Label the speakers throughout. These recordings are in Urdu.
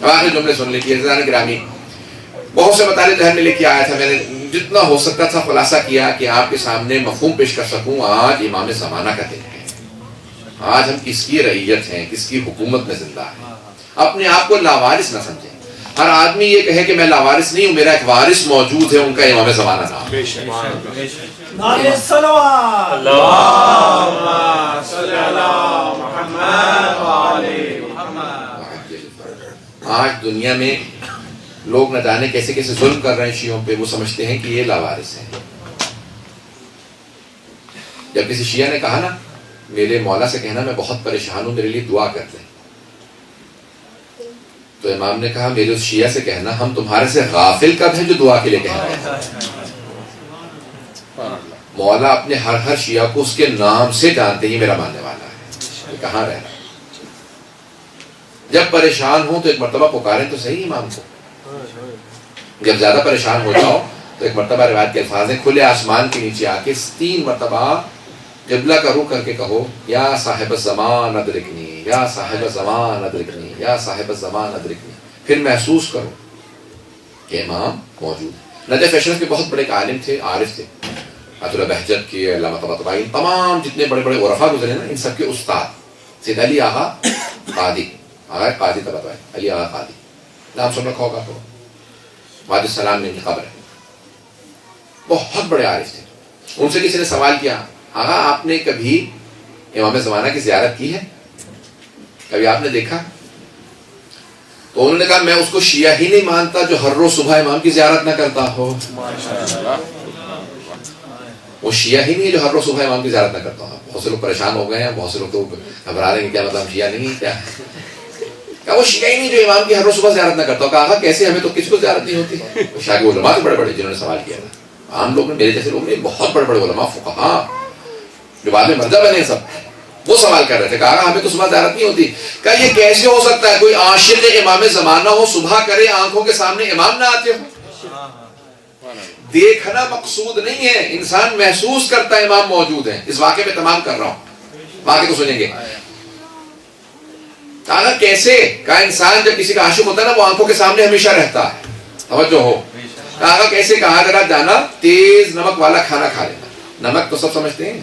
Speaker 1: اب آخری جملے سن لیجیے عزیزان گرامی. بہت سے مطالب ذہن میں لے کے آیا تھا میں نے, جتنا ہو سکتا تھا خلاصہ کیا کہ آپ کے سامنے مفہوم پیش کر سکوں. آج امام زمانہ کا دن ہے. آج ہم کس کی رعیت ہیں, کس کی حکومت میں زندہ ہیں. اپنے آپ کو لاوارث نہ سمجھیں. ہر آدمی یہ کہے کہ میں لاوارث نہیں ہوں, میرا ایک وارث موجود ہے, ان کا امام زمانہ نام. آج دنیا میں لوگ نہ جانے کیسے کیسے ظلم کر رہے ہیں شیعوں پہ. وہ سمجھتے ہیں کہ یہ لاوارث ہیں. جب کسی شیعہ نے کہا نا میرے مولا سے کہنا میں بہت پریشان ہوں, میرے لیے دعا کر دیں, تو امام نے کہا میرے اس شیعہ سے کہنا ہم تمہارے سے غافل کب ہیں جو دعا کے لیے کہہ رہے ہیں. مولا اپنے ہر شیعہ کو اس کے نام سے جانتے ہی میرا ماننے والا ہے, کہاں رہ رہا ہے. جب پریشان ہوں تو ایک مرتبہ پکاریں تو صحیح امام کو. جب زیادہ پریشان ہو جاؤ تو ایک مرتبہ روایت کے الفاظ ہیں کھلے آسمان کے نیچے آ کے 3 مرتبہ قبلہ کا رخ کر کے کہو یا صاحب الزمان ادرکنی, یا صاحب الزمان ادرکنی, یا صاحب الزمان ادرکنی. پھر محسوس کرو کہ امام موجود ہے. نجف اشرف کے بہت بڑے عالم تھے, عارف تھے. عطا اللہ بہجت کے, علامہ طباطبائی, تمام جتنے بڑے بڑے عرفاء گزرے نا ان سب کے استاد سید علی آغا قادی, آغا قادی طباطبائی, علی آغا قادی, نام سن رکھا ہوگا تو وادی السلام میں ان کی قبر ہے. بہت بڑے عارف تھے. ان سے کسی نے سوال کیا آغا آپ نے کبھی امام زمانہ کی زیارت کی ہے, کبھی آپ نے دیکھا؟ تو انہوں نے کہا میں اس کو شیعہ ہی نہیں مانتا جو ہر روز صبح امام کی زیارت نہ کرتا ہو. وہ شیعہ ہی نہیں ہے جو ہر روز صبح امام کی زیارت نہ کرتا ہو. بہت سے لوگ پریشان ہو گئے ہیں, بہت سے لوگ تو گھبرا رہے ہیں کیا مطلب شیعہ نہیں کیا. کہا وہ شیعہ ہی نہیں جو امام کی ہر روز صبح زیارت نہ کرتا ہو. کہا کیسے, ہمیں تو کسی کو زیارت نہیں ہوتی. شاہ کے علماء بڑے بڑے جنہوں نے سوال کیا تھا, عام لوگ نے, میرے جیسے لوگ نے, بہت بڑے بڑے علماء فقہاء جو بعد میں مرجع بنے سب, وہ سوال کر رہے تھے. کہا ہمیں تو صبح زیارت نہیں ہوتی. کہا یہ کیسے ہو سکتا ہے کوئی عاشق امام زمانہ ہو, صبح کرے آنکھوں کے سامنے امام نہ آتے ہو. دیکھنا مقصود نہیں ہے, انسان محسوس کرتا ہے امام موجود ہے. اس واقعے میں تمام کر رہا ہوں, واقعے کو سنیں گے. کہا کیسے؟ کہا انسان جب کسی کا عاشق ہوتا ہے نا وہ آنکھوں کے سامنے ہمیشہ رہتا ہے. توجہ ہو. کہا کیسے؟ کہا ذرا جانا تیز نمک والا کھانا کھا لینا. نمک تو سب سمجھتے ہیں,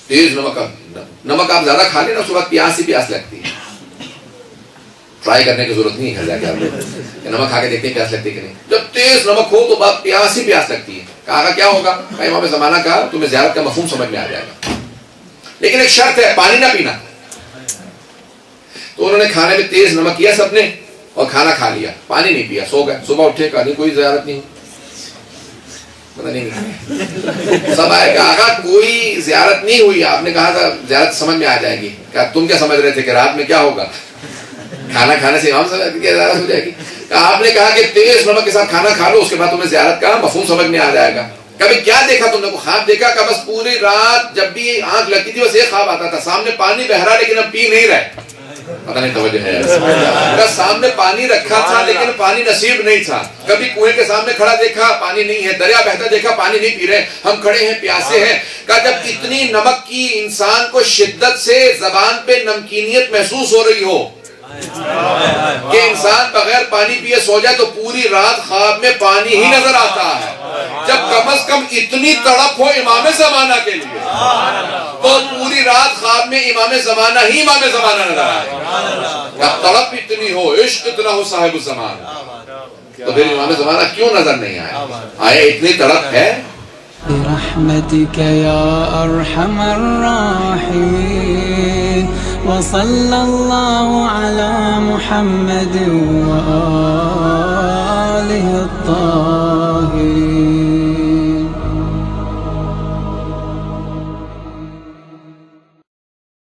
Speaker 1: تیز نمک آپ زیادہ کھا لینا اس کے بعد پیاس ہی پیاس لگتی ہے. ٹرائی کرنے کی ضرورت نہیں ہے, جا کے آپ نمک کھا کے دیکھتے ہیں پیاس لگتی کہ نہیں. جب تیز نمک ہو تو بعد پیاس ہی پیاس لگتی ہے. کہا کیا ہوگا؟ امام زمانہ کا تمہیں زیارت کا مفہوم سمجھ میں آ جائے گا, لیکن ایک شرط ہے, پانی نہ پینا. تو انہوں نے کھانے میں تیز نمک کیا سب نے اور کھانا کھا لیا, پانی نہیں پیا, سو گئے. صبح اٹھے کہا نہیں کوئی زیارت نہیں, پتہ نہیں سب آئے. کہا کوئی زیارت نہیں ہوئی. آپ نے کہا تھا زیارت سمجھ میں آ جائے گی. کہا تم کیا سمجھ رہے تھے کہ رات میں کیا ہوگا, کھانا کھانے سے امام سمجھ کے زیارت ہو جائے گی. کہا آپ نے کہا کہ تیز نمک کے ساتھ کھانا کھا لو, اس کے بعد تمہیں زیارت کا مفہوم سمجھ میں آ جائے گا. کبھی کیا دیکھا تم نے؟ کو خواب دیکھا؟ کہ بس پوری رات جب بھی آنکھ لگتی تھی بس ایک خواب آتا تھا, سامنے پانی بہ رہا لیکن ہم پی نہیں رہے. پتہ نہیں توجہ ہے. سامنے پانی رکھا تھا لیکن پانی نصیب نہیں تھا. کبھی کنویں کے سامنے کھڑا دیکھا, پانی نہیں ہے. دریا بہتا دیکھا, پانی نہیں پی رہے, ہم کھڑے ہیں پیاسے ہیں. کہ جب اتنی نمک کی انسان کو شدت سے زبان پہ نمکینیت محسوس ہو رہی ہو کہ انسان بغیر پانی پیے سو جائے تو پوری رات خواب میں پانی ہی نظر آتا ہے. جب کم از کم اتنی تڑپ ہو امام زمانہ کے لیے تو پوری رات خواب میں امام زمانہ ہی امام زمانہ نظر آئے. جب تڑپ اتنی ہو, عشق اتنا ہو صاحب الزمان, تو پھر امام زمانہ کیوں نظر نہیں آئے؟ آئے اتنی تڑپ ہے.
Speaker 2: برحمتك يا أرحم الراحمين وصلى الله على محمد وآله الطاهرين.